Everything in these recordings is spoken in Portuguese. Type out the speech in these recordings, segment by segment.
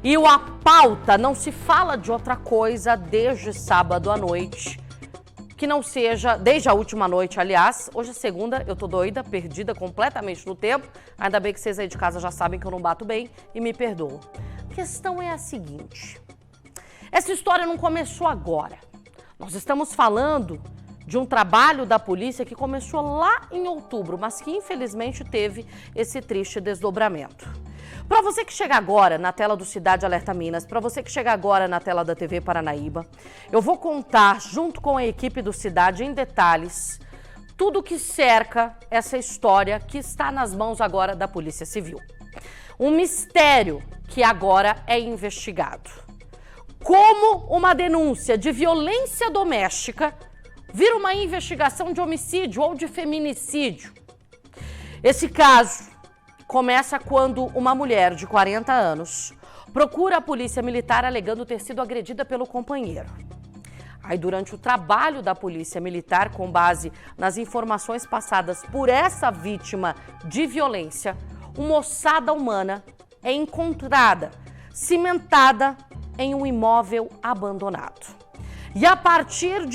E a pauta não se fala de outra coisa desde sábado à noite, que não seja, desde a última noite, aliás. Hoje é segunda, eu tô doida, perdida completamente no tempo. Ainda bem que vocês aí de casa já sabem que eu não bato bem e me perdoam. A questão é a seguinte: essa história não começou agora. Nós estamos falando de um trabalho da polícia que começou lá em outubro, mas que infelizmente teve esse triste desdobramento. Para você que chega agora na tela do Cidade Alerta Minas, para você que chega agora na tela da TV Paranaíba, eu vou contar, junto com a equipe do Cidade, em detalhes, tudo que cerca essa história que está nas mãos agora da Polícia Civil. Um mistério que agora é investigado. Como uma denúncia de violência doméstica vira uma investigação de homicídio ou de feminicídio. Esse caso começa quando uma mulher de 40 anos procura a polícia militar alegando ter sido agredida pelo companheiro. Aí, durante o trabalho da polícia militar, com base nas informações passadas por essa vítima de violência, uma ossada humana é encontrada, cimentada em um imóvel abandonado. E a partir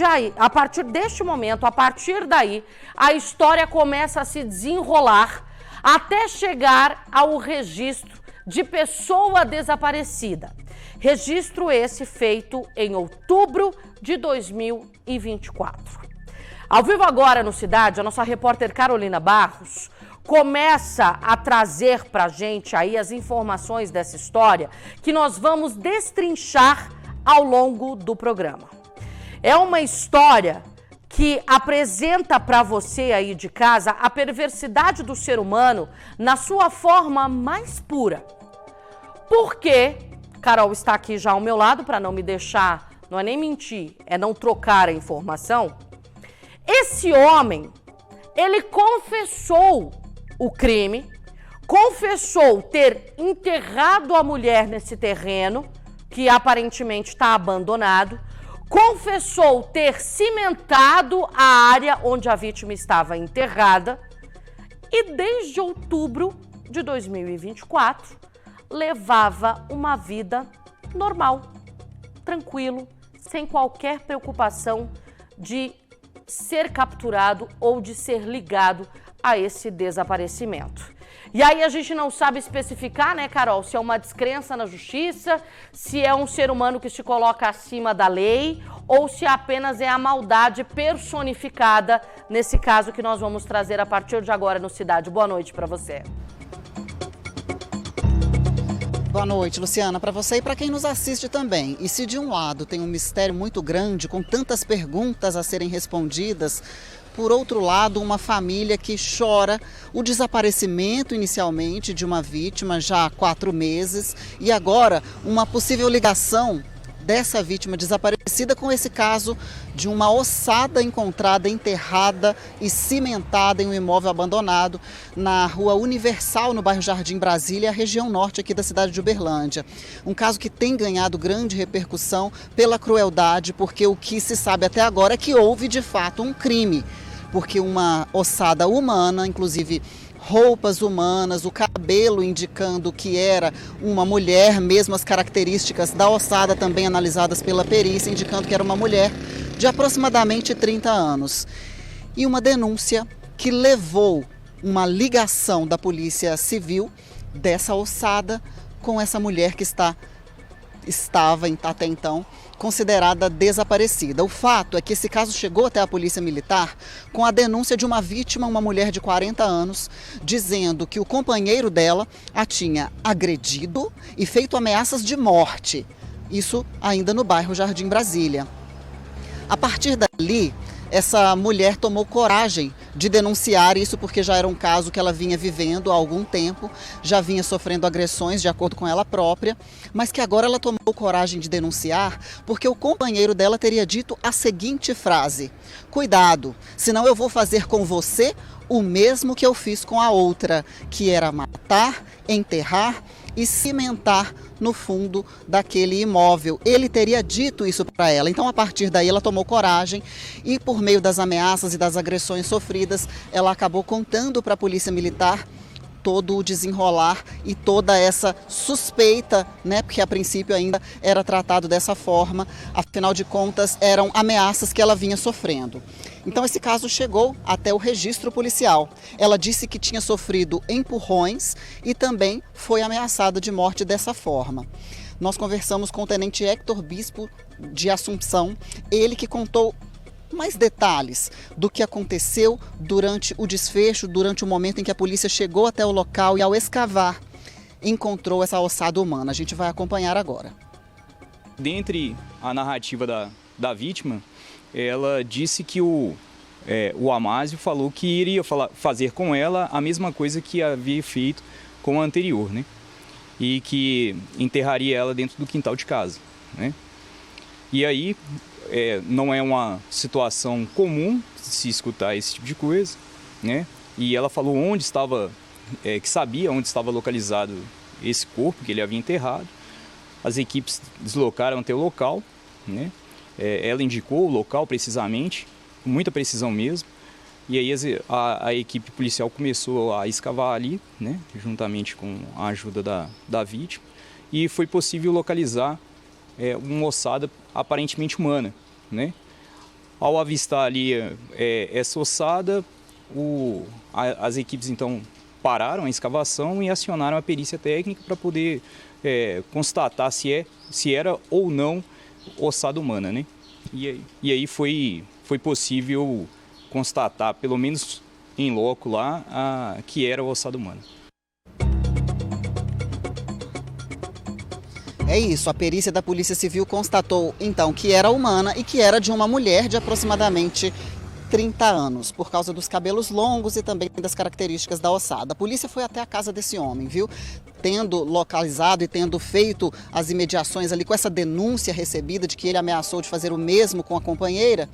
deste momento, a partir daí, a história começa a se desenrolar até chegar ao registro de pessoa desaparecida. Registro esse feito em outubro de 2024. Ao vivo agora no Cidade, a nossa repórter Carolina Barros começa a trazer pra gente aí as informações dessa história que nós vamos destrinchar ao longo do programa. É uma história que apresenta para você aí de casa a perversidade do ser humano na sua forma mais pura. Porque, Carol está aqui já ao meu lado para não me deixar, não é nem mentir, é não trocar a informação. Esse homem, ele confessou o crime, confessou ter enterrado a mulher nesse terreno, que aparentemente está abandonado, confessou ter cimentado a área onde a vítima estava enterrada e desde outubro de 2024 levava uma vida normal, tranquilo, sem qualquer preocupação de ser capturado ou de ser ligado a esse desaparecimento. E aí a gente não sabe especificar, né, Carol, se é uma descrença na justiça, se é um ser humano que se coloca acima da lei ou se apenas é a maldade personificada nesse caso que nós vamos trazer a partir de agora no Cidade. Boa noite para você. Boa noite, Luciana, para você e para quem nos assiste também. E se de um lado tem um mistério muito grande, com tantas perguntas a serem respondidas, por outro lado, uma família que chora o desaparecimento inicialmente de uma vítima já há 4 meses e agora uma possível ligação dessa vítima desaparecida com esse caso de uma ossada encontrada enterrada e cimentada em um imóvel abandonado na Rua Universal, no bairro Jardim Brasília, região norte aqui da cidade de Uberlândia. Um caso que tem ganhado grande repercussão pela crueldade, porque o que se sabe até agora é que houve de fato um crime, porque uma ossada humana, inclusive roupas humanas, o cabelo indicando que era uma mulher, mesmo as características da ossada também analisadas pela perícia, indicando que era uma mulher de aproximadamente 30 anos. E uma denúncia que levou uma ligação da Polícia Civil dessa ossada com essa mulher que estava até então considerada desaparecida. O fato é que esse caso chegou até a Polícia Militar com a denúncia de uma vítima, uma mulher de 40 anos, dizendo que o companheiro dela a tinha agredido e feito ameaças de morte. Isso ainda no bairro Jardim Brasília. A partir dali, essa mulher tomou coragem de denunciar isso, porque já era um caso que ela vinha vivendo há algum tempo, já vinha sofrendo agressões de acordo com ela própria, mas que agora ela tomou coragem de denunciar porque o companheiro dela teria dito a seguinte frase: cuidado, senão eu vou fazer com você o mesmo que eu fiz com a outra, que era matar, enterrar e cimentar no fundo daquele imóvel. Ele teria dito isso para ela. Então, a partir daí, ela tomou coragem e, por meio das ameaças e das agressões sofridas, ela acabou contando para a Polícia Militar todo o desenrolar e toda essa suspeita, né? Porque a princípio ainda era tratado dessa forma, afinal de contas eram ameaças que ela vinha sofrendo. Então esse caso chegou até o registro policial. Ela disse que tinha sofrido empurrões e também foi ameaçada de morte dessa forma. Nós conversamos com o tenente Héctor Bispo de Assunção, ele que contou mais detalhes do que aconteceu durante o desfecho, durante o momento em que a polícia chegou até o local e ao escavar encontrou essa ossada humana. A gente vai acompanhar agora. Dentre a narrativa da vítima, ela disse que o Amásio falou que iria fazer com ela a mesma coisa que havia feito com a anterior, né? E que enterraria ela dentro do quintal de casa, né? E aí, não é uma situação comum se escutar esse tipo de coisa, né? E ela falou onde estava, que sabia onde estava localizado esse corpo que ele havia enterrado. As equipes deslocaram até o local, né? Ela indicou o local precisamente, com muita precisão mesmo. E aí a equipe policial começou a escavar ali, né? Juntamente com a ajuda da vítima. E foi possível localizar uma ossada aparentemente humana, né? Ao avistar ali essa ossada, as equipes então pararam a escavação e acionaram a perícia técnica para poder constatar se era ou não ossada humana, né? E aí foi possível constatar, pelo menos em loco lá, que era ossada humana. É isso, a perícia da Polícia Civil constatou então que era humana e que era de uma mulher de aproximadamente 30 anos, por causa dos cabelos longos e também das características da ossada. A polícia foi até a casa desse homem, viu? Tendo localizado e tendo feito as imediações ali com essa denúncia recebida de que ele ameaçou de fazer o mesmo com a companheira,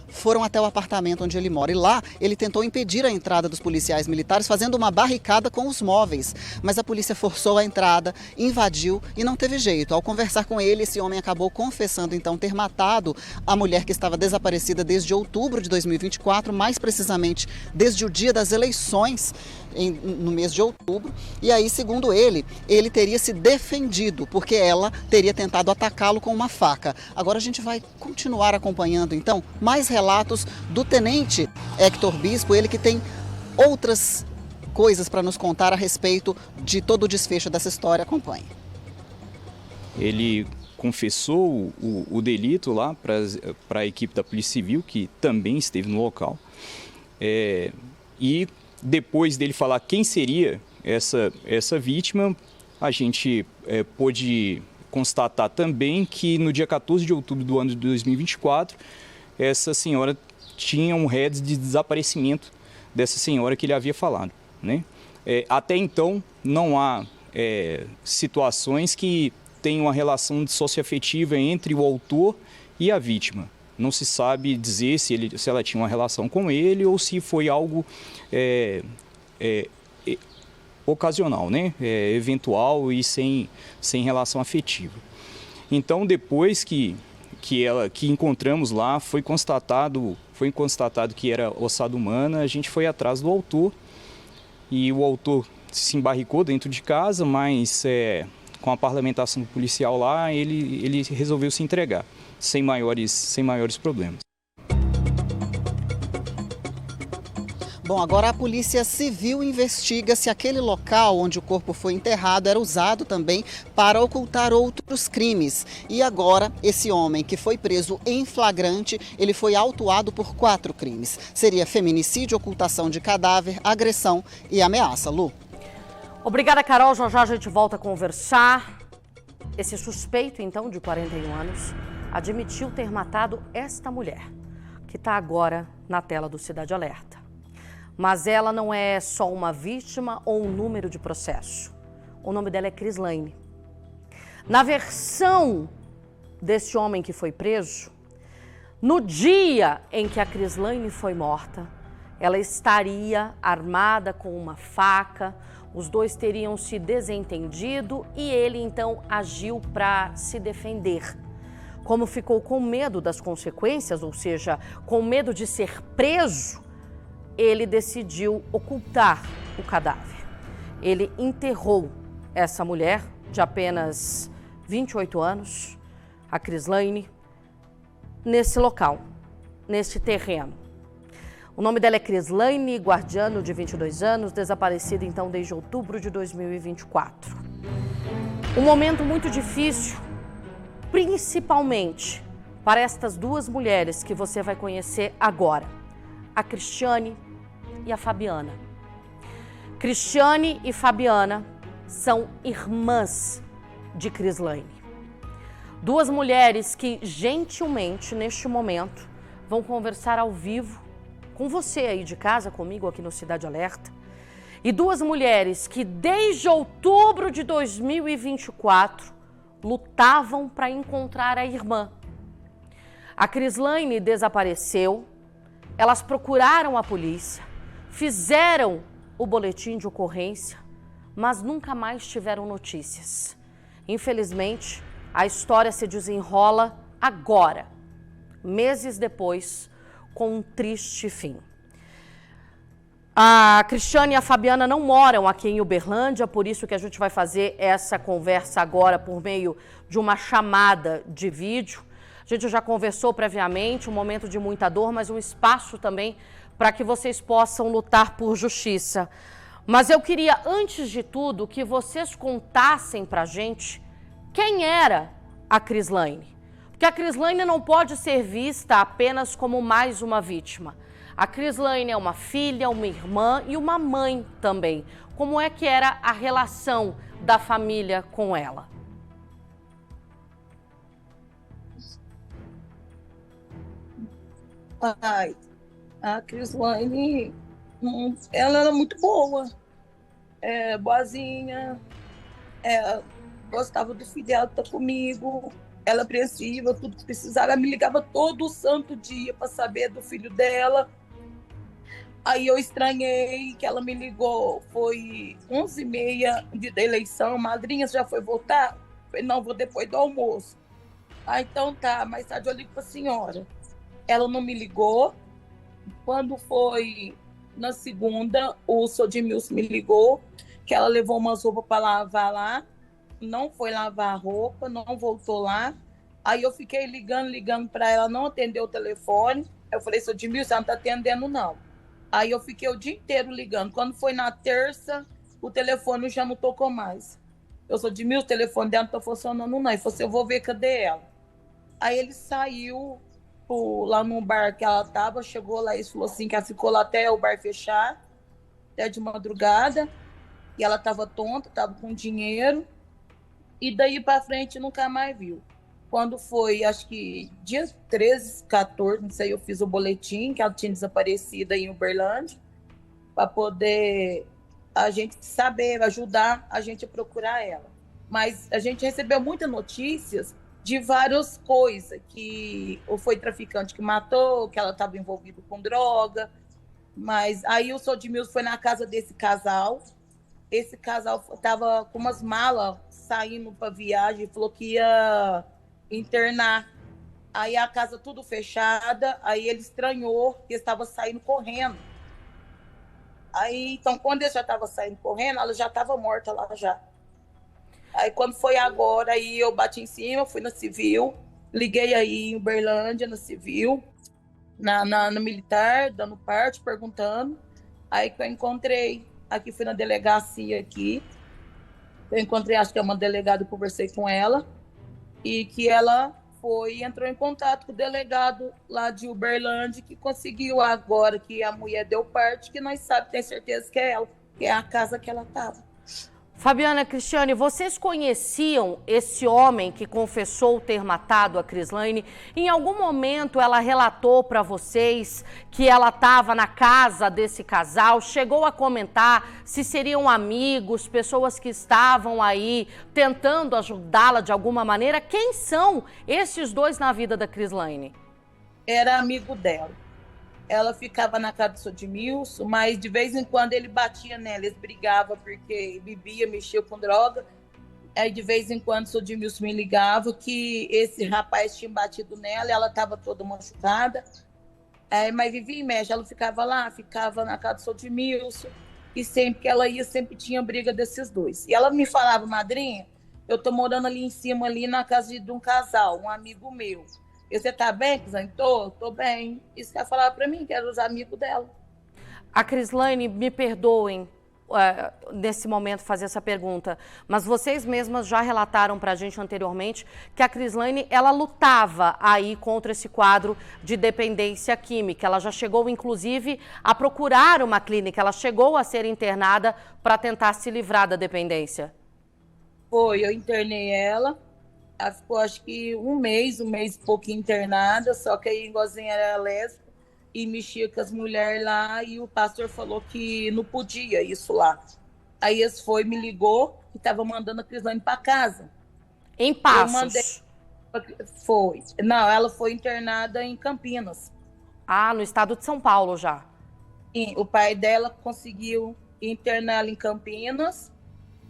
foram até o apartamento onde ele mora. E lá ele tentou impedir a entrada dos policiais militares fazendo uma barricada com os móveis. Mas a polícia forçou a entrada, invadiu e não teve jeito. Ao conversar com ele, esse homem acabou confessando então ter matado a mulher que estava desaparecida desde outubro de 2024, mais precisamente desde o dia das eleições, no mês de outubro. E aí, segundo ele teria se defendido, porque ela teria tentado atacá-lo com uma faca. Agora a gente vai continuar acompanhando, então, mais relatos do tenente Héctor Bispo, ele que tem outras coisas para nos contar a respeito de todo o desfecho dessa história. Acompanhe. Ele confessou o delito lá para a equipe da Polícia Civil, que também esteve no local. E depois dele falar quem seria essa vítima, a gente pôde constatar também que no dia 14 de outubro do ano de 2024, essa senhora tinha um REDS de desaparecimento dessa senhora que ele havia falado, né? Até então, não há situações que tenham uma relação socioafetiva entre o autor e a vítima. Não se sabe dizer se ela tinha uma relação com ele ou se foi algo ocasional, né? Eventual e sem relação afetiva. Então, depois que encontramos lá, foi constatado que era ossada humana, a gente foi atrás do autor e o autor se embarricou dentro de casa, mas com a parlamentação policial lá, ele resolveu se entregar. Sem maiores problemas. Bom, agora a Polícia Civil investiga se aquele local onde o corpo foi enterrado era usado também para ocultar outros crimes. E agora, esse homem que foi preso em flagrante, ele foi autuado por 4 crimes. Seria feminicídio, ocultação de cadáver, agressão e ameaça. Lu. Obrigada, Carol. Já a gente volta a conversar. Esse suspeito, então, de 41 anos, admitiu ter matado esta mulher, que está agora na tela do Cidade Alerta. Mas ela não é só uma vítima ou um número de processo. O nome dela é Crislaine. Na versão desse homem que foi preso, no dia em que a Crislaine foi morta, ela estaria armada com uma faca, os dois teriam se desentendido e ele então agiu para se defender. Como ficou com medo das consequências, ou seja, com medo de ser preso, ele decidiu ocultar o cadáver. ele enterrou essa mulher de apenas 28 anos, a Crislaine, nesse local, neste terreno. O nome dela é Crislaine Guardiano, de 22 anos, desaparecida então desde outubro de 2024. Um momento muito difícil, principalmente para estas duas mulheres que você vai conhecer agora, a Cristiane e a Fabiana. Cristiane e Fabiana são irmãs de Crislaine. Duas mulheres que gentilmente, neste momento, vão conversar ao vivo com você aí de casa, comigo aqui no Cidade Alerta. E duas mulheres que desde outubro de 2024 lutavam para encontrar a irmã. A Crislaine desapareceu, elas procuraram a polícia, fizeram o boletim de ocorrência, mas nunca mais tiveram notícias. Infelizmente, a história se desenrola agora, meses depois, com um triste fim. A Cristiane e a Fabiana não moram aqui em Uberlândia, por isso que a gente vai fazer essa conversa agora por meio de uma chamada de vídeo. A gente já conversou previamente, um momento de muita dor, mas um espaço também para que vocês possam lutar por justiça. Mas eu queria, antes de tudo, que vocês contassem para a gente quem era a Crislaine. Porque a Crislaine não pode ser vista apenas como mais uma vítima. A Crislaine é uma filha, uma irmã e uma mãe também. Como é que era a relação da família com ela? Ai, a Crislaine, ela era muito boa, boazinha, gostava do filho dela estar comigo, ela apreensiva, tudo que precisava, ela me ligava todo santo dia para saber do filho dela. Aí eu estranhei que ela me ligou, foi 11h30 da eleição, madrinha, já foi votar? Falei, não, vou depois do almoço. Ah, então tá, mais tarde eu ligo para a senhora. Ela não me ligou. Quando foi na segunda, o Sodimilson me ligou, que ela levou umas roupas para lavar lá, não foi lavar a roupa, não voltou lá. Aí eu fiquei ligando para ela, não atendeu o telefone. Eu falei, Sodimilson, ela não tá atendendo não. Aí eu fiquei o dia inteiro ligando. Quando foi na terça, o telefone já não tocou mais. Eu sou de mil, o telefone dela não tá funcionando não. E falei assim, eu vou ver cadê ela. Aí ele saiu lá no bar que ela tava, chegou lá e falou assim, que ela ficou lá até o bar fechar, até de madrugada. E ela tava tonta, tava com dinheiro. E daí pra frente nunca mais viu. Quando foi, acho que dia 13, 14, não sei, eu fiz o boletim que ela tinha desaparecido aí em Uberlândia, para poder a gente saber, ajudar a gente a procurar ela. Mas a gente recebeu muitas notícias de várias coisas, que ou foi traficante que matou, que ela estava envolvida com droga, mas aí o Sodimilson foi na casa desse casal. Esse casal estava com umas malas saindo para viagem, falou que ia internar. Aí a casa tudo fechada, aí ele estranhou que estava saindo correndo. Aí, então, quando ele já estava saindo correndo, ela já estava morta lá já. Aí, quando foi agora, aí eu bati em cima, fui na civil, liguei aí em Uberlândia, na civil, na militar, dando parte, perguntando. Aí que eu encontrei, aqui fui na delegacia aqui, eu encontrei, acho que é uma delegada, conversei com ela, e que ela entrou em contato com o delegado lá de Uberlândia, que conseguiu agora que a mulher deu parte, que nós sabemos, tem certeza que é ela, que é a casa que ela estava. Fabiana, Cristiane, vocês conheciam esse homem que confessou ter matado a Crislaine? Em algum momento ela relatou para vocês que ela estava na casa desse casal? Chegou a comentar se seriam amigos, pessoas que estavam aí tentando ajudá-la de alguma maneira? Quem são esses dois na vida da Crislaine? Era amigo dela. Ela ficava na casa do Sodimilson, mas de vez em quando ele batia nela, eles brigavam porque bebia, mexia com droga. Aí de vez em quando o Sodimilson me ligava que esse rapaz tinha batido nela e ela estava toda machucada. Mas vivia e mexe, ela ficava lá, ficava na casa do Sodimilson. e sempre que ela ia, sempre tinha briga desses dois. E ela me falava, madrinha, eu tô morando ali em cima, ali na casa de um casal, um amigo meu. E você tá bem, Crislane? Tô bem. Isso que ela falava pra mim, que eram os amigos dela. A Crislane, me perdoem nesse momento fazer essa pergunta, mas vocês mesmas já relataram para a gente anteriormente que a Crislane, ela lutava aí contra esse quadro de dependência química. Ela já chegou, inclusive, a procurar uma clínica, ela chegou a ser internada para tentar se livrar da dependência. Foi, eu internei ela, ficou acho que um mês e pouco internada, só que aí igualzinho era lésbica e mexia com as mulheres lá e o pastor falou que não podia isso lá. Aí eles me ligou e tava mandando a Crislane para casa. Em Passos? Eu mandei, foi. Não, ela foi internada em Campinas. Ah, no estado de São Paulo já. E o pai dela conseguiu internar ela em Campinas.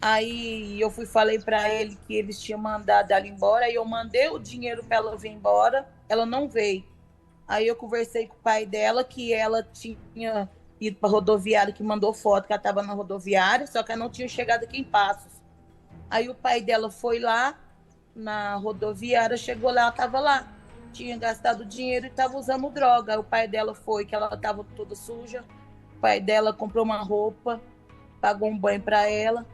Aí eu falei para ele que eles tinham mandado ela embora. Aí eu mandei o dinheiro para ela vir embora. Ela não veio. Aí eu conversei com o pai dela que ela tinha ido para a rodoviária, que mandou foto que ela estava na rodoviária, só que ela não tinha chegado aqui em Passos. Aí o pai dela foi lá na rodoviária, chegou lá, ela estava lá. Tinha gastado dinheiro e estava usando droga. Aí o pai dela foi, que ela estava toda suja. O pai dela comprou uma roupa, pagou um banho para ela,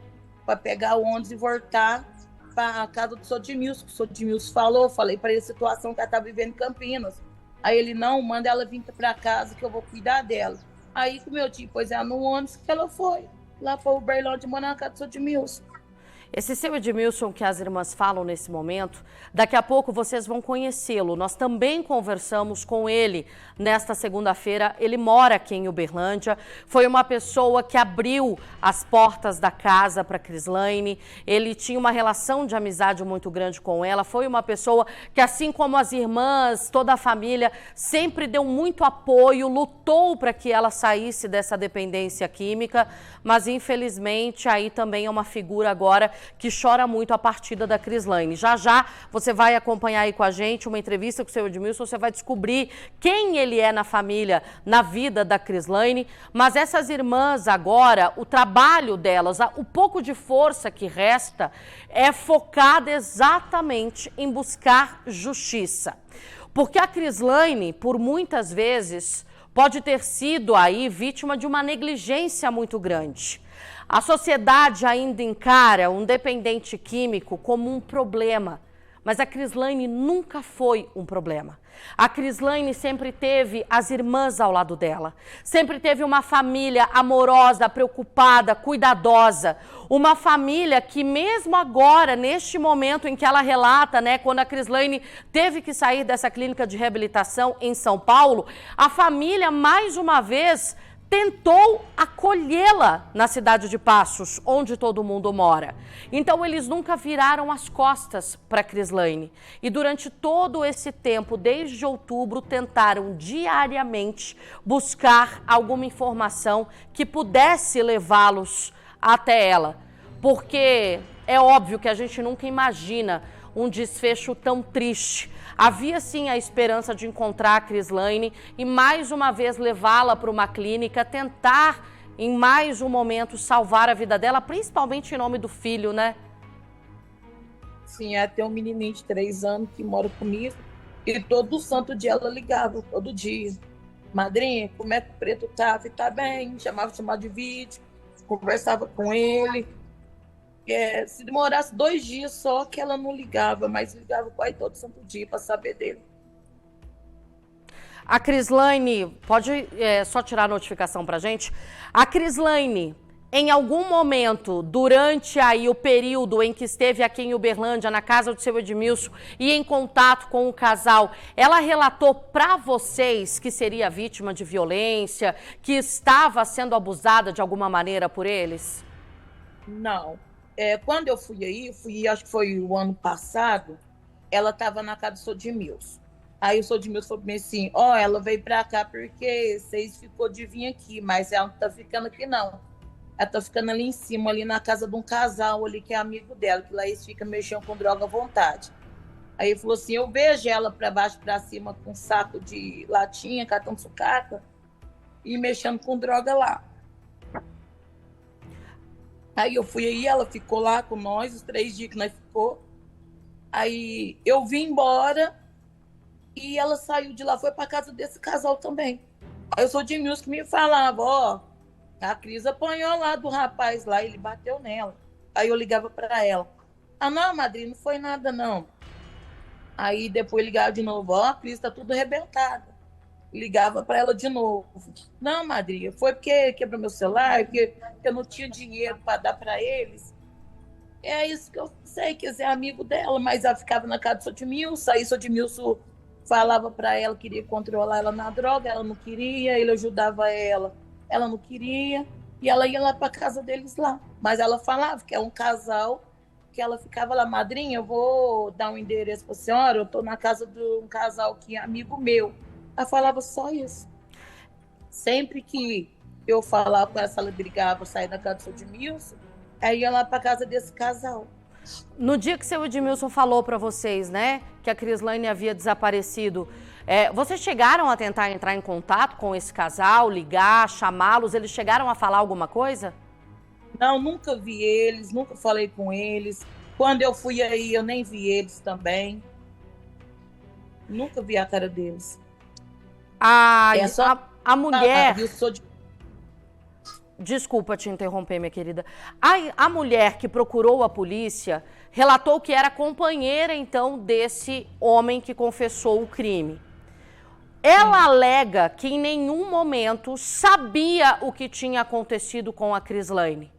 para pegar o ônibus e voltar para a casa do Sodimilson. O Sodimilson falou, falei para ele a situação que ela estava vivendo em Campinas. Aí ele, não, manda ela vir para casa que eu vou cuidar dela. Aí com meu tio pôs ela no ônibus que ela foi lá para o Uberlândia, morar na casa do Edmilson. Esse seu Edmilson que as irmãs falam nesse momento, daqui a pouco vocês vão conhecê-lo. Nós também conversamos com ele nesta segunda-feira. Ele mora aqui em Uberlândia. Foi uma pessoa que abriu as portas da casa para Crislane. Ele tinha uma relação de amizade muito grande com ela. Foi uma pessoa que, assim como as irmãs, toda a família, sempre deu muito apoio, lutou para que ela saísse dessa dependência química. Mas, infelizmente, aí também é uma figura agora que chora muito a partida da Crislane. Já já você vai acompanhar aí com a gente uma entrevista com o seu Edmilson, você vai descobrir quem ele é na família, na vida da Crislane. Mas essas irmãs agora, o trabalho delas, o pouco de força que resta é focado exatamente em buscar justiça. Porque a Crislane, por muitas vezes, pode ter sido aí vítima de uma negligência muito grande. A sociedade ainda encara um dependente químico como um problema, mas a Crislane nunca foi um problema. A Crislane sempre teve as irmãs ao lado dela, sempre teve uma família amorosa, preocupada, cuidadosa, uma família que mesmo agora, neste momento em que ela relata, né, quando a Crislane teve que sair dessa clínica de reabilitação em São Paulo, a família mais uma vez tentou acolhê-la na cidade de Passos, onde todo mundo mora. Então, eles nunca viraram as costas para a Crislane. E durante todo esse tempo, desde outubro, tentaram diariamente buscar alguma informação que pudesse levá-los até ela. Porque é óbvio que a gente nunca imagina um desfecho tão triste. Havia sim a esperança de encontrar a Crislane e mais uma vez levá-la para uma clínica, tentar em mais um momento salvar a vida dela, principalmente em nome do filho, né? Sim, tem um menininho de 3 anos que mora comigo e todo santo dia ela ligava, todo dia. Madrinha, como é que o preto tá? E tá bem, chamava de vídeo, conversava com ele. Se demorasse 2 dias só que ela não ligava, mas ligava quase todo santo dia para saber dele. A Crislane, pode só tirar a notificação pra gente? A Crislane, em algum momento, durante aí o período em que esteve aqui em Uberlândia, na casa do seu Edmilson, e em contato com o casal, ela relatou para vocês que seria vítima de violência, que estava sendo abusada de alguma maneira por eles? Não. Quando eu fui acho que foi o ano passado, ela estava na casa do Sodimilson. Aí o Sodimilson falou para mim assim, ela veio para cá porque vocês ficou de vir aqui, mas ela não tá ficando aqui não. Ela tá ficando ali em cima, ali na casa de um casal ali que é amigo dela, que lá eles ficam mexendo com droga à vontade. Aí ele falou assim, eu vejo ela para baixo para cima com um saco de latinha, cartão de sucata, e mexendo com droga lá. Aí eu fui aí, ela ficou lá com nós, os 3 dias que nós ficou. Aí eu vim embora e ela saiu de lá, foi para casa desse casal também. Aí eu sou de Mills que me falava, ó, a Cris apanhou lá do rapaz lá, ele bateu nela. Aí eu ligava para ela. Ah, não, madrinha, não foi nada, não. Aí depois ligava de novo, ó, a Cris tá tudo arrebentada. Ligava para ela de novo. Não, madrinha, foi porque quebrou meu celular, porque eu não tinha dinheiro para dar para eles. É isso que eu sei, que é amigo dela, mas ela ficava na casa do Sodmilson, aí Sodmilson falava para ela, queria controlar ela na droga, ela não queria, ele ajudava ela não queria, e ela ia lá para casa deles lá. Mas ela falava que é um casal, que ela ficava lá, madrinha, eu vou dar um endereço para a senhora, eu estou na casa de um casal que é amigo meu. Ela falava só isso. Sempre que eu falava com ela, ela brigava, sair da casa do Sodmilson, aí ia lá para casa desse casal. No dia que seu Edmilson falou para vocês, né, que a Crislane havia desaparecido, vocês chegaram a tentar entrar em contato com esse casal, ligar, chamá-los? Eles chegaram a falar alguma coisa? Não, nunca vi eles, nunca falei com eles. Quando eu fui aí, eu nem vi eles também. Nunca vi a cara deles. A mulher... Desculpa te interromper, minha querida. A mulher que procurou a polícia relatou que era companheira, então, desse homem que confessou o crime. Ela alega que em nenhum momento sabia o que tinha acontecido com a Crislane.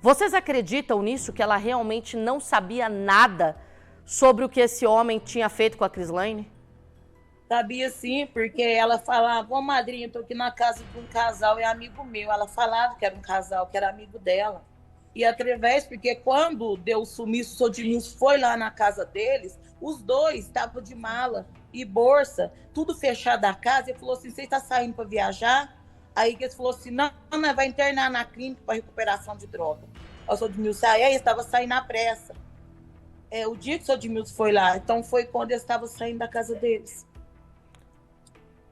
Vocês acreditam nisso, que ela realmente não sabia nada sobre o que esse homem tinha feito com a Crislane? Sabia sim, porque ela falava, ô madrinha, eu tô aqui na casa de um casal, é amigo meu. Ela falava que era um casal, que era amigo dela. E através, porque quando deu o sumiço, o Sodmilson foi lá na casa deles, os dois estavam de mala e bolsa, tudo fechado a casa. Ele falou assim, você está saindo para viajar? Aí ele falou assim, não, vai internar na clínica para recuperação de droga. O Sodmilson saiu, aí estava saindo à pressa. O dia que o Sodmilson foi lá, então foi quando ele estava saindo da casa deles.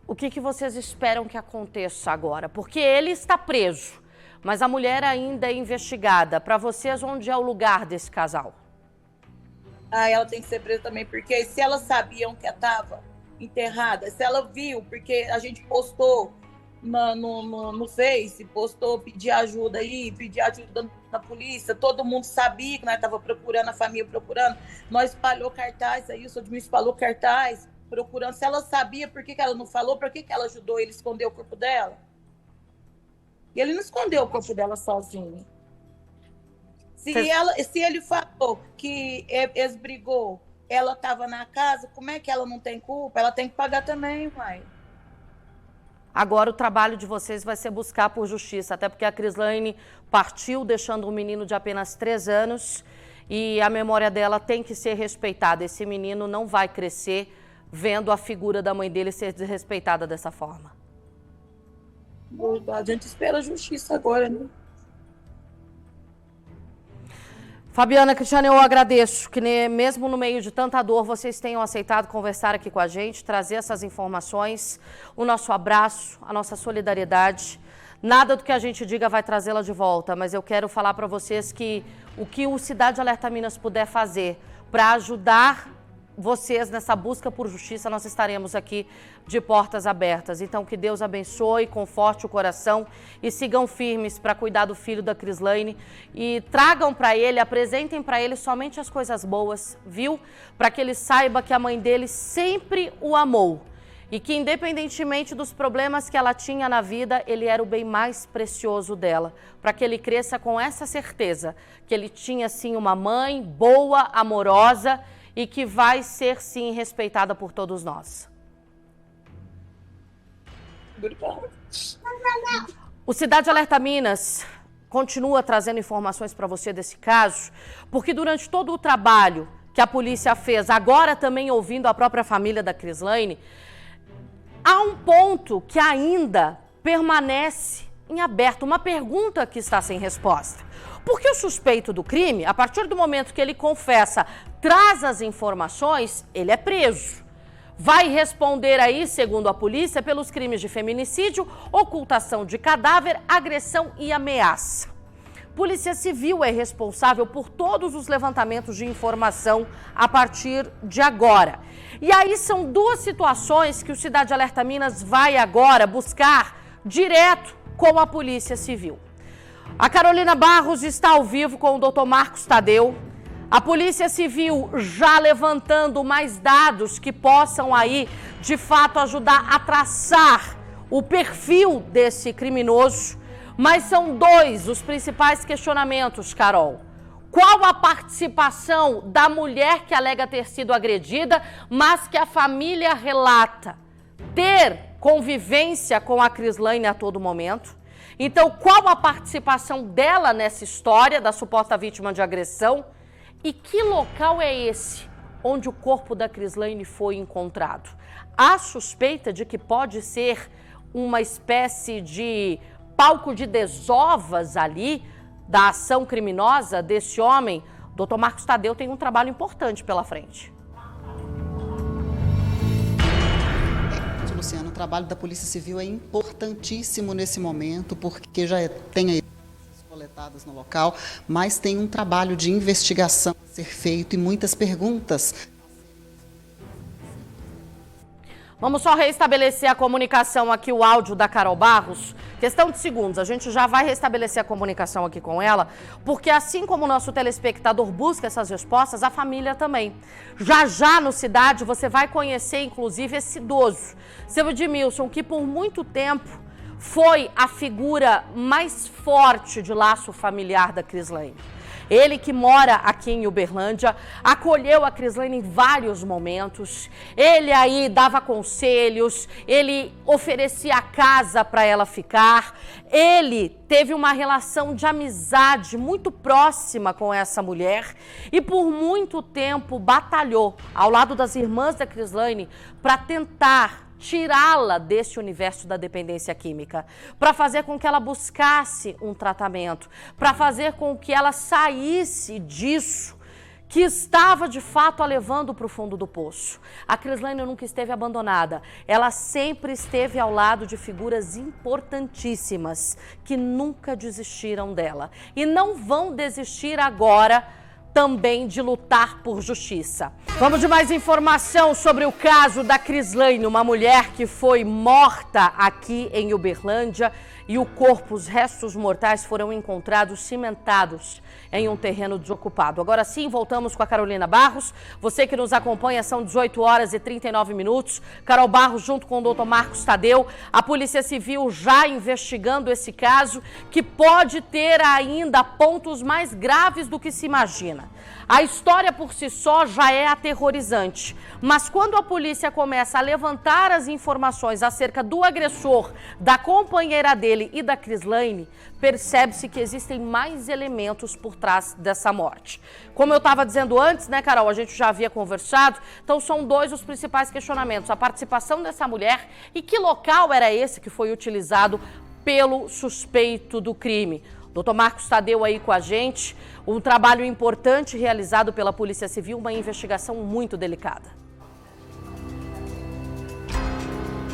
O que vocês esperam que aconteça agora? Porque ele está preso, mas a mulher ainda é investigada. Para vocês, onde é o lugar desse casal? Ela tem que ser presa também, porque se ela sabia onde ela estava enterrada, se ela viu, porque a gente postou no Face, postou pedir ajuda aí, pedir ajuda na polícia, todo mundo sabia que nós estávamos procurando, a família procurando, nós espalhou cartaz aí, o Sodmilson espalhou cartaz, procurando. Se ela sabia, por que ela não falou? Por que ela ajudou ele a esconder o corpo dela? E ele não escondeu o corpo dela sozinho. Se ele falou que eles brigou, ela estava na casa, como é que ela não tem culpa? Ela tem que pagar também, mãe. Agora o trabalho de vocês vai ser buscar por justiça, até porque a Crislane partiu deixando um menino de apenas 3 anos e a memória dela tem que ser respeitada. Esse menino não vai crescer vendo a figura da mãe dele ser desrespeitada dessa forma. A gente espera a justiça agora, né? Fabiana, Cristiane, eu agradeço que mesmo no meio de tanta dor vocês tenham aceitado conversar aqui com a gente, trazer essas informações, o nosso abraço, a nossa solidariedade. Nada do que a gente diga vai trazê-la de volta, mas eu quero falar para vocês que o que o Cidade Alerta Minas puder fazer para ajudar vocês nessa busca por justiça, nós estaremos aqui de portas abertas. Então, que Deus abençoe, conforte o coração e sigam firmes para cuidar do filho da Crislane e tragam para ele, apresentem para ele somente as coisas boas, viu? Para que ele saiba que a mãe dele sempre o amou e que, independentemente dos problemas que ela tinha na vida, ele era o bem mais precioso dela. Para que ele cresça com essa certeza que ele tinha, sim, uma mãe boa, amorosa e que vai ser, sim, respeitada por todos nós. O Cidade Alerta Minas continua trazendo informações para você desse caso, porque durante todo o trabalho que a polícia fez, agora também ouvindo a própria família da Crislane, há um ponto que ainda permanece em aberto, uma pergunta que está sem resposta. Porque o suspeito do crime, a partir do momento que ele confessa, traz as informações, ele é preso. Vai responder aí, segundo a polícia, pelos crimes de feminicídio, ocultação de cadáver, agressão e ameaça. Polícia Civil é responsável por todos os levantamentos de informação a partir de agora. E aí são duas situações que o Cidade Alerta Minas vai agora buscar direto com a Polícia Civil. A Carolina Barros está ao vivo com o Dr. Marcos Tadeu. A Polícia Civil já levantando mais dados que possam aí, de fato, ajudar a traçar o perfil desse criminoso. Mas são dois os principais questionamentos, Carol. Qual a participação da mulher que alega ter sido agredida, mas que a família relata ter convivência com a Crislaine a todo momento? Então, qual a participação dela nessa história da suposta vítima de agressão? E que local é esse onde o corpo da Crislaine foi encontrado? Há suspeita de que pode ser uma espécie de palco de desovas ali da ação criminosa desse homem. Dr. Marcos Tadeu tem um trabalho importante pela frente. Luciano, o trabalho da Polícia Civil é importantíssimo nesse momento, porque já tem aí coletadas no local, mas tem um trabalho de investigação a ser feito e muitas perguntas. Vamos só restabelecer a comunicação aqui, o áudio da Carol Barros. Questão de segundos, a gente já vai restabelecer a comunicação aqui com ela, porque assim como o nosso telespectador busca essas respostas, a família também. Já no Cidade você vai conhecer, inclusive, esse idoso, seu Edmilson, que por muito tempo foi a figura mais forte de laço familiar da Crislaine. Ele que mora aqui em Uberlândia, acolheu a Crislaine em vários momentos, ele aí dava conselhos, ele oferecia a casa para ela ficar, ele teve uma relação de amizade muito próxima com essa mulher e por muito tempo batalhou ao lado das irmãs da Crislaine para tentar tirá-la desse universo da dependência química, para fazer com que ela buscasse um tratamento, para fazer com que ela saísse disso que estava de fato a levando para o fundo do poço. A Crislaine nunca esteve abandonada, ela sempre esteve ao lado de figuras importantíssimas que nunca desistiram dela e não vão desistir agora também de lutar por justiça. Vamos de mais informação sobre o caso da Crislaine, uma mulher que foi morta aqui em Uberlândia e o corpo, os restos mortais foram encontrados cimentados em um terreno desocupado. Agora sim, voltamos com a Carolina Barros. Você que nos acompanha, são 18 horas e 39 minutos. Carol Barros junto com o Dr. Marcos Tadeu. A Polícia Civil já investigando esse caso que pode ter ainda pontos mais graves do que se imagina. A história por si só já é aterrorizante, mas quando a polícia começa a levantar as informações acerca do agressor, da companheira dele e da Crislaine, percebe-se que existem mais elementos por trás dessa morte. Como eu estava dizendo antes, né, Carol, a gente já havia conversado, então são dois os principais questionamentos: a participação dessa mulher e que local era esse que foi utilizado pelo suspeito do crime. Dr. Marcos Tadeu aí com a gente, um trabalho importante realizado pela Polícia Civil, uma investigação muito delicada.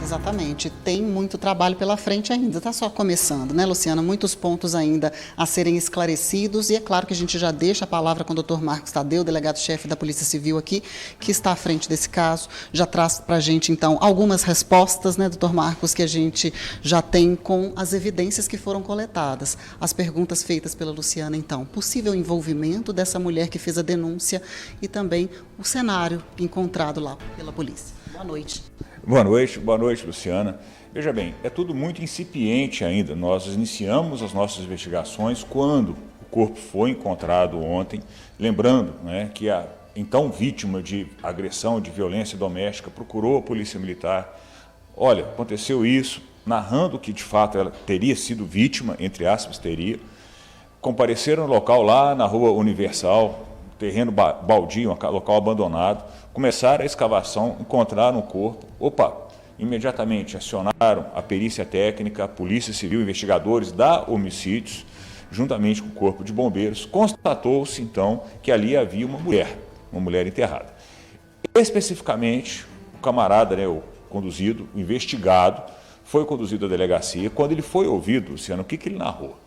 Exatamente, tem muito trabalho pela frente ainda, está só começando, né, Luciana? Muitos pontos ainda a serem esclarecidos e é claro que a gente já deixa a palavra com o Dr. Marcos Tadeu, delegado-chefe da Polícia Civil aqui, que está à frente desse caso, já traz para a gente então algumas respostas, né, Dr. Marcos, que a gente já tem com as evidências que foram coletadas. As perguntas feitas pela Luciana então, possível envolvimento dessa mulher que fez a denúncia e também o cenário encontrado lá pela polícia. Boa noite. Boa noite, Luciana. Veja bem, é tudo muito incipiente ainda. Nós iniciamos as nossas investigações quando o corpo foi encontrado ontem, lembrando, né, que a então vítima de agressão, de violência doméstica, procurou a Polícia Militar. Olha, aconteceu isso, narrando que de fato ela teria sido vítima, entre aspas, teria. Compareceram no local lá na Rua Universal, terreno baldio, um local abandonado, começaram a escavação, encontraram o corpo. Imediatamente acionaram a perícia técnica, a Polícia Civil, investigadores da homicídios, juntamente com o Corpo de Bombeiros. Constatou-se, então, que ali havia uma mulher enterrada. Especificamente, o camarada, né, o investigado, foi conduzido à delegacia. Quando ele foi ouvido, Luciano, o que ele narrou?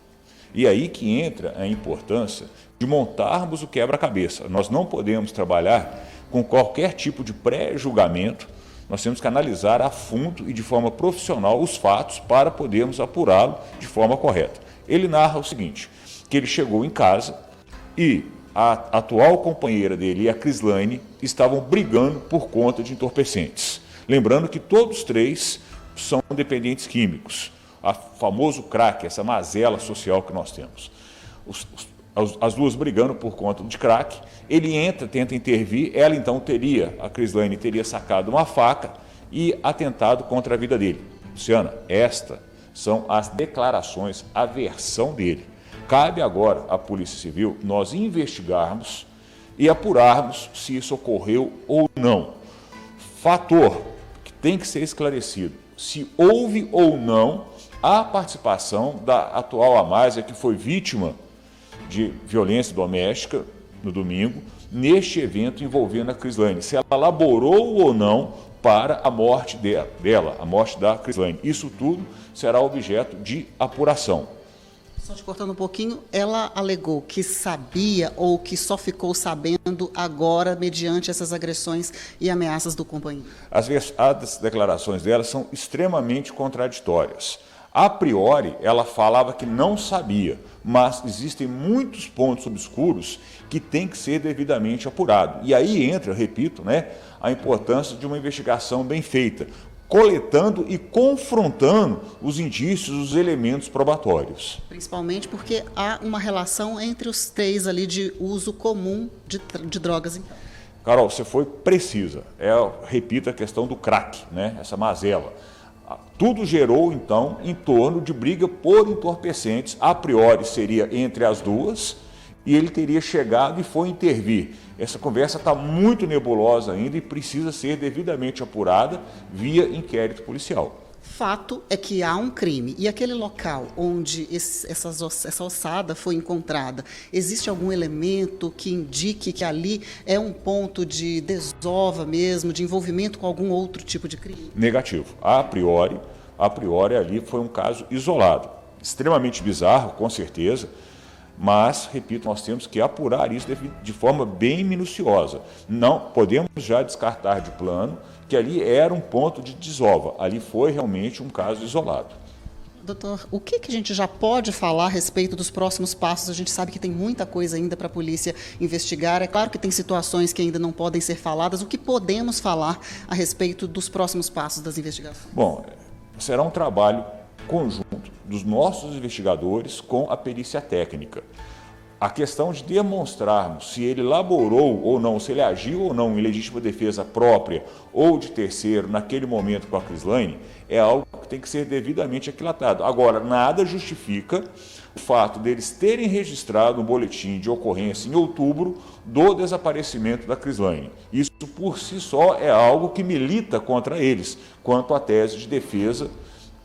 E aí que entra a importância de montarmos o quebra-cabeça. Nós não podemos trabalhar com qualquer tipo de pré-julgamento, nós temos que analisar a fundo e de forma profissional os fatos para podermos apurá-lo de forma correta. Ele narra o seguinte, que ele chegou em casa e a atual companheira dele e a Crislaine estavam brigando por conta de entorpecentes. Lembrando que todos três são dependentes químicos, o famoso crack, essa mazela social que nós temos. As duas brigando por conta de crack, ele entra, tenta intervir, ela então a Crislaine teria sacado uma faca e atentado contra a vida dele. Luciana, estas são as declarações, a versão dele. Cabe agora à Polícia Civil nós investigarmos e apurarmos se isso ocorreu ou não. Fator que tem que ser esclarecido, se houve ou não a participação da atual Amásia, que foi vítima de violência doméstica no domingo, neste evento envolvendo a Crislaine, se ela laborou ou não para a morte dela, a morte da Crislaine. Isso tudo será objeto de apuração. Só te cortando um pouquinho, ela alegou que sabia ou que só ficou sabendo agora mediante essas agressões e ameaças do companheiro. As declarações dela são extremamente contraditórias. A priori, ela falava que não sabia, mas existem muitos pontos obscuros que têm que ser devidamente apurados. E aí entra, repito, a importância de uma investigação bem feita, coletando e confrontando os indícios, os elementos probatórios. Principalmente porque há uma relação entre os três ali de uso comum de drogas. Então. Carol, você foi precisa. Repito, a questão do crack, essa mazela. Tudo gerou, então, em torno de briga por entorpecentes. A priori seria entre as duas e ele teria chegado e foi intervir. Essa conversa está muito nebulosa ainda e precisa ser devidamente apurada via inquérito policial. Fato é que há um crime. E aquele local onde essa ossada foi encontrada, existe algum elemento que indique que ali é um ponto de desova mesmo, de envolvimento com algum outro tipo de crime? Negativo. A priori ali foi um caso isolado. Extremamente bizarro, com certeza. Mas, repito, nós temos que apurar isso de forma bem minuciosa. Não podemos já descartar de plano que ali era um ponto de desova. Ali foi realmente um caso isolado. Doutor, o que a gente já pode falar a respeito dos próximos passos? A gente sabe que tem muita coisa ainda para a polícia investigar. É claro que tem situações que ainda não podem ser faladas. O que podemos falar a respeito dos próximos passos das investigações? Bom, será um trabalho conjunto dos nossos investigadores com a perícia técnica. A questão de demonstrarmos se ele laborou ou não, se ele agiu ou não em legítima defesa própria ou de terceiro naquele momento com a Crislaine, é algo que tem que ser devidamente aquilatado. Agora, nada justifica o fato deles terem registrado um boletim de ocorrência em outubro do desaparecimento da Crislaine. Isso por si só é algo que milita contra eles, quanto à tese de defesa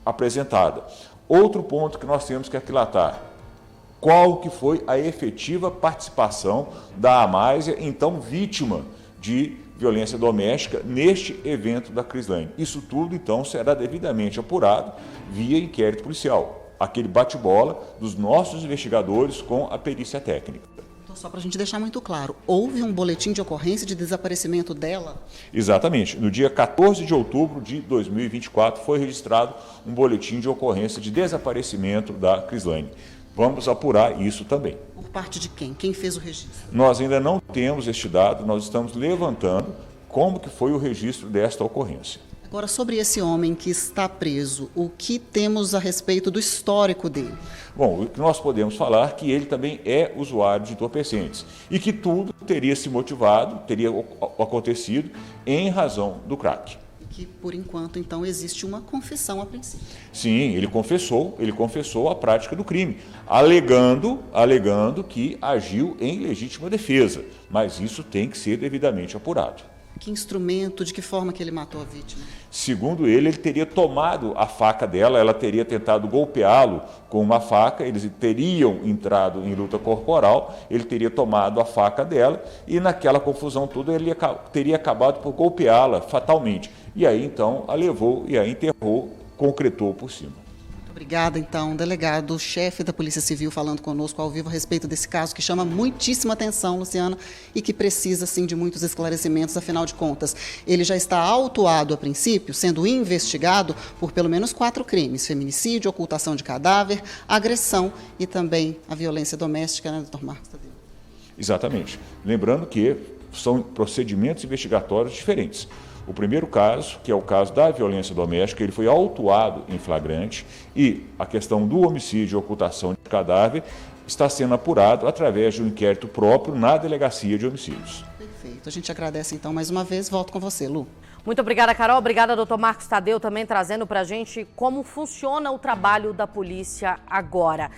apresentada. Outro ponto que nós temos que aquilatar: qual que foi a efetiva participação da Amásia, então vítima de violência doméstica, neste evento da Crislaine. Isso tudo, então, será devidamente apurado via inquérito policial. Aquele bate-bola dos nossos investigadores com a perícia técnica. Então, só para a gente deixar muito claro, houve um boletim de ocorrência de desaparecimento dela? Exatamente. No dia 14 de outubro de 2024 foi registrado um boletim de ocorrência de desaparecimento da Crislaine. Vamos apurar isso também. Por parte de quem? Quem fez o registro? Nós ainda não temos este dado, nós estamos levantando como que foi o registro desta ocorrência. Agora, sobre esse homem que está preso, o que temos a respeito do histórico dele? Bom, o que nós podemos falar é que ele também é usuário de entorpecentes e que tudo teria se motivado, teria acontecido em razão do crack. Que, por enquanto, então, existe uma confissão a princípio. Sim, ele confessou a prática do crime, alegando que agiu em legítima defesa, mas isso tem que ser devidamente apurado. Que instrumento, de que forma que ele matou a vítima? Segundo ele teria tomado a faca dela, ela teria tentado golpeá-lo com uma faca, eles teriam entrado em luta corporal, ele teria tomado a faca dela e naquela confusão toda ele teria acabado por golpeá-la fatalmente. E aí então a levou e a enterrou, concretou por cima. Obrigada, então, delegado, chefe da Polícia Civil, falando conosco ao vivo a respeito desse caso que chama muitíssima atenção, Luciana, e que precisa, sim, de muitos esclarecimentos, afinal de contas. Ele já está autuado, a princípio, sendo investigado por pelo menos 4 crimes: feminicídio, ocultação de cadáver, agressão e também a violência doméstica, né, doutor Marcos Tadeu? Exatamente. Lembrando que são procedimentos investigatórios diferentes. O primeiro caso, que é o caso da violência doméstica, ele foi autuado em flagrante e a questão do homicídio e ocultação de cadáver está sendo apurado através de um inquérito próprio na Delegacia de Homicídios. Perfeito. A gente agradece, então, mais uma vez. Volto com você, Lu. Muito obrigada, Carol. Obrigada, doutor Marcos Tadeu, também trazendo para a gente como funciona o trabalho da polícia agora.